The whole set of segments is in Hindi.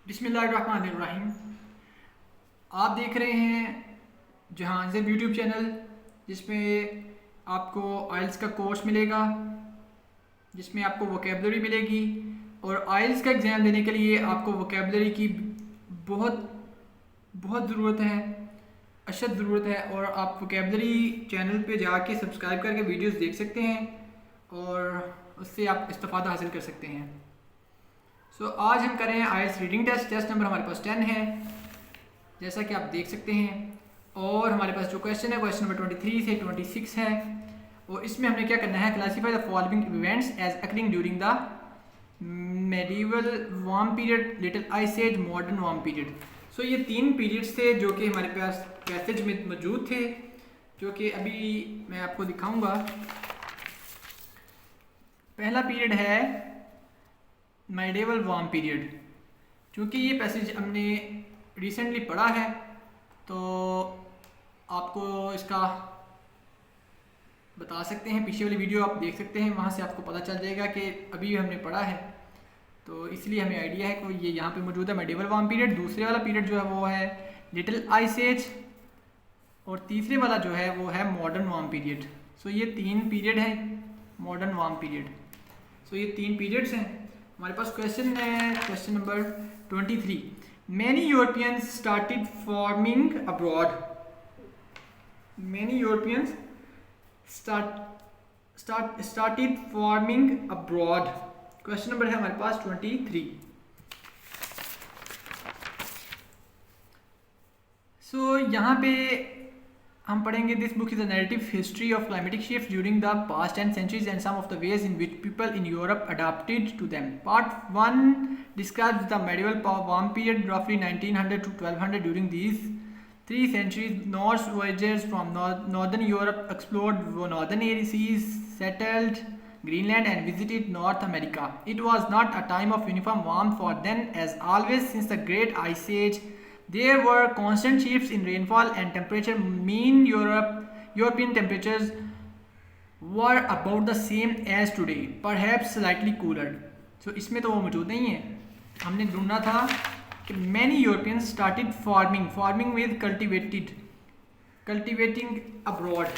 बिस्मिल्लाहिर्रहमानिर्रहीम। आप देख रहे हैं जहांज़ेब यूट्यूब चैनल, जिसमें आपको आइल्स का कोर्स मिलेगा, जिसमें आपको वोकेबलरी मिलेगी। और आइल्स का एग्ज़ाम देने के लिए आपको वोकेबलरी की बहुत बहुत ज़रूरत है, अशद ज़रूरत है। और आप वोकेबलरी चैनल पे जाके सब्सक्राइब करके वीडियोस देख सकते हैं और उससे आप इस्तिफ़ादा हासिल कर सकते हैं। आज हम कर रहे हैं आइल्स रीडिंग टेस्ट। टेस्ट नंबर हमारे पास 10 है, जैसा कि आप देख सकते हैं। और हमारे पास जो क्वेश्चन है, क्वेश्चन नंबर 23 से 26 है। और इसमें हमने क्या करना है, classify the following events as occurring during the medieval warm period, little ice age, modern warm period. ये 3 पीरियड्स थे जो कि हमारे पास पैसेज में मौजूद थे, जो कि अभी मैं आपको दिखाऊंगा। पहला पीरियड है मेडिवल वार्म पीरियड। क्योंकि ये पैसेज हमने रिसेंटली पढ़ा है, तो आपको इसका बता सकते हैं। पीछे वाली वीडियो आप देख सकते हैं, वहाँ से आपको पता चल जाएगा कि अभी हमने पढ़ा है, तो इसलिए हमें आइडिया है कि ये यहाँ पे मौजूद है मेडिवल वार्म पीरियड। दूसरे वाला पीरियड जो है वो है लिटिल आइस एज, और तीसरे वाला जो है वो है मॉडर्न वार्म पीरियड। ये 3 पीरियड हैं, मॉडर्न वार्म पीरियड। ये 3 पीरियड्स हैं। हमारे पास क्वेश्चन है, question number 23। Many Europeans started farming abroad. Many Europeans started farming abroad. Question number है हमारे पास 23। यहाँ पे हम पढ़ेंगे, this book is a narrative history of climatic shift during the past 10 centuries and some of the ways in which people in Europe adapted to them. Part 1 describes the medieval warm period, roughly 1900 to 1200. During these 3 centuries, Norse voyagers from northern Europe explored northern seas, settled Greenland and visited North America. It was not a time of uniform warmth for then, as always since the Great Ice Age. There were constant shifts in rainfall and temperature. Mean European temperatures were about the same as today, perhaps slightly cooler. इसमें तो वो मौजूद नहीं है। हमने ढूंढना था कि many Europeans started farming with cultivating abroad,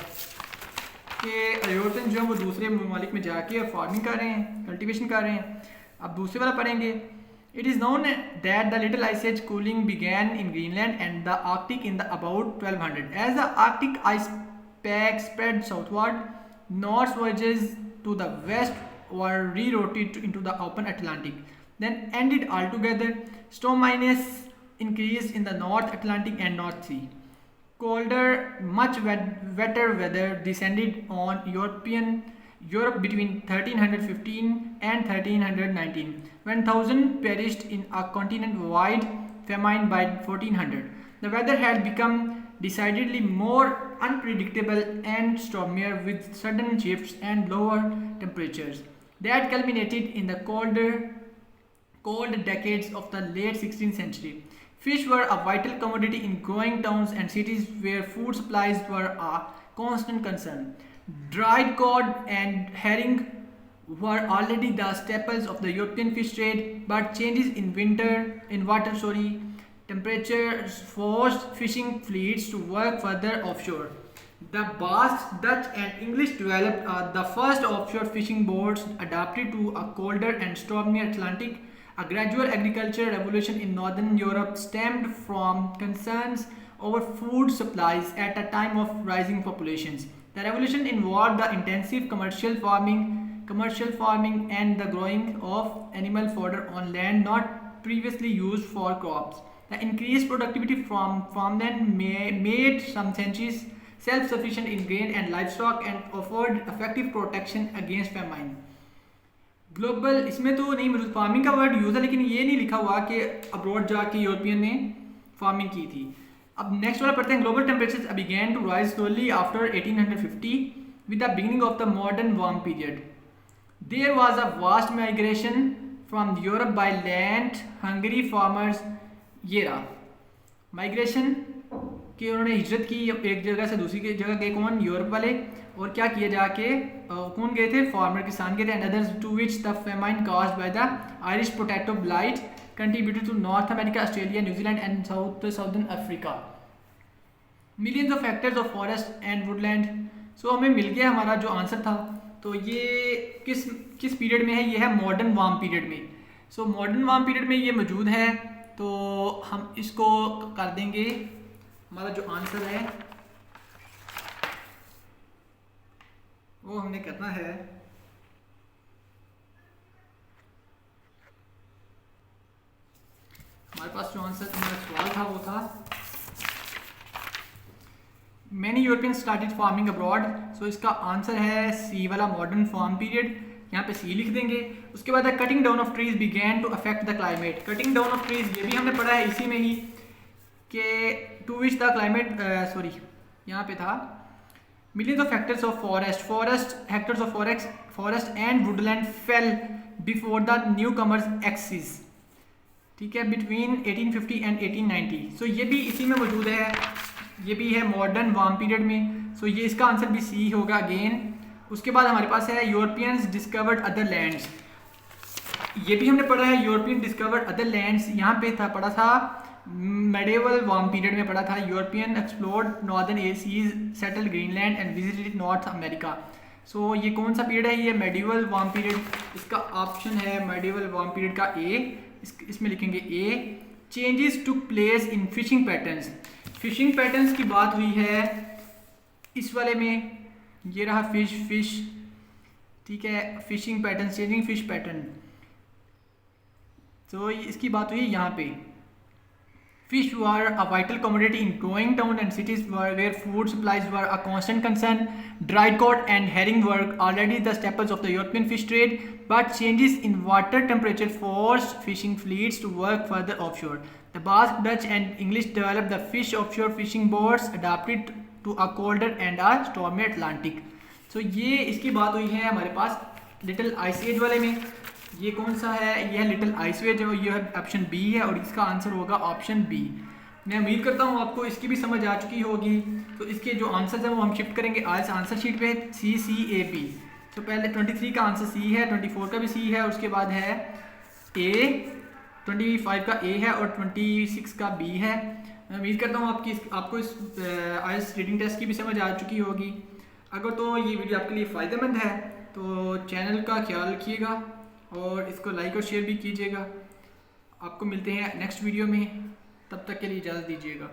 कि यूरोपियन जो है वो दूसरे ममालिक में जाके फार्मिंग कर रहे हैं, कल्टीवेशन कर रहे हैं। अब दूसरे वाला पढ़ेंगे। It is known that the Little Ice Age cooling began in Greenland and the Arctic in the about 1200. As the Arctic ice pack spread southward, Norse voyages to the west were rerouted into the open Atlantic, then ended altogether. Storminess increased in the North Atlantic and North Sea. Colder, much wetter weather descended on Europe between 1315 and 1319, when thousands perished in a continent-wide famine by 1400. The weather had become decidedly more unpredictable and stormier, with sudden shifts and lower temperatures that culminated in the cold decades of the late 16th century. Fish were a vital commodity in growing towns and cities where food supplies were a constant concern. Dried cod and herring were already the staples of the European fish trade, but changes in water temperatures forced fishing fleets to work further offshore. The Basque, Dutch and English developed the first offshore fishing boats adapted to a colder and stormier Atlantic. A gradual agricultural revolution in northern Europe stemmed from concerns over food supplies at a time of rising populations. The revolution involved the intensive commercial farming and the growing of animal fodder on land not previously used for crops. The increased productivity from farmland made some centuries self-sufficient in grain and livestock and offered effective protection against famine. Global, इसमें तो नहीं मौजूद, फार्मिंग का वर्ड यूज़ है, लेकिन ये नहीं लिखा हुआ कि अब्रॉड जाके यूरोपियन ने फार्मिंग की थी। अब नेक्स्ट वाला पढ़ते हैं। Global temperatures began to rise slowly after 1850 with the beginning of the modern warm period. There was a vast migration from Europe by land hungry farmers. ये रहा माइग्रेशन कि उन्होंने हिजरत की एक जगह से दूसरी जगह गए, कौन, यूरोप वाले। और क्या किया जाके, कौन गए थे, फार्मर, किसान गए थे। And others to which the famine caused by the Irish potato blight contributed to North America, Australia, New Zealand and Southern Africa. Millions of hectares of forest and woodland. So हमें मिल गया हमारा जो आंसर था। तो ये किस पीरियड में है? ये है मॉडर्न वार्म पीरियड में। सो मॉडर्न वार्म पीरियड में ये मौजूद है। तो हम इसको कर देंगे, हमारा जो आंसर है वो हमने करना है हमारे पास जो आंसर हमारा सवाल था वो था many European started farming abroad. So इसका आंसर है सी वाला मॉडर्न फार्म पीरियड। यहाँ पे सी लिख देंगे। उसके बाद cutting down of trees began to affect the climate. Cutting down of trees ये भी हमने पढ़ा है इसी में ही कि टू विच द क्लाइमेट यहाँ पे था millions of hectares of forest and woodland fell before the newcomers axis, ठीक है, between 1850 and 1890। सो ये भी इसी में मौजूद है, ये भी है मॉडर्न वार्म पीरियड में। सो ये इसका आंसर भी सी होगा अगेन। उसके बाद हमारे पास है यूरोपियंस डिस्कवर्ड अदर लैंड्स। ये भी हमने पढ़ा है यूरोपियन डिस्कवर्ड अदर लैंड्स। यहाँ पे था पढ़ा था मेडिवल वार्म पीरियड में पढ़ा था European explored northern seas settle Greenland and visited North America. So ये कौन सा पीरियड है? ये मेडिवल वार्म पीरियड। इसका ऑप्शन है मेडिवल वार्म पीरियड का ए। इसमें लिखेंगे A. Changes took place in fishing patterns. Fishing patterns की बात हुई है इस वाले में। ये रहा फिश, ठीक है, fishing pattern, changing fish pattern. तो इसकी बात हुई यहाँ पे। Fish were a vital commodity in growing towns and cities where food supplies were a constant concern. Dried cod and herring were already the staples of the European fish trade, but changes in water temperature forced fishing fleets to work further offshore. The Basque, Dutch and English developed the fish offshore fishing boats adapted to a colder and a stormy Atlantic. So ये इसकी बात हुई है हमारे पास लिटिल आइस एज वाले में। ये कौन सा है? ये है लिटिल आइस एज, ये है ऑप्शन बी है और इसका आंसर होगा ऑप्शन बी। मैं उम्मीद करता हूँ आपको इसकी भी समझ आ चुकी होगी। तो इसके जो आंसर हैं वो हम शिफ्ट करेंगे आज आंसर शीट पे CCAP। तो पहले 23 का आंसर सी है, 24 का भी सी है, उसके बाद है ए, 25 का ए है और 26 का बी है। मैं उम्मीद करता हूँ आपको इस आइस रीडिंग टेस्ट की भी समझ आ चुकी होगी। अगर तो ये वीडियो आपके लिए फ़ायदेमंद है तो चैनल का ख्याल रखिएगा और इसको लाइक और शेयर भी कीजिएगा। आपको मिलते हैं नेक्स्ट वीडियो में, तब तक के लिए इजाज़त दीजिएगा।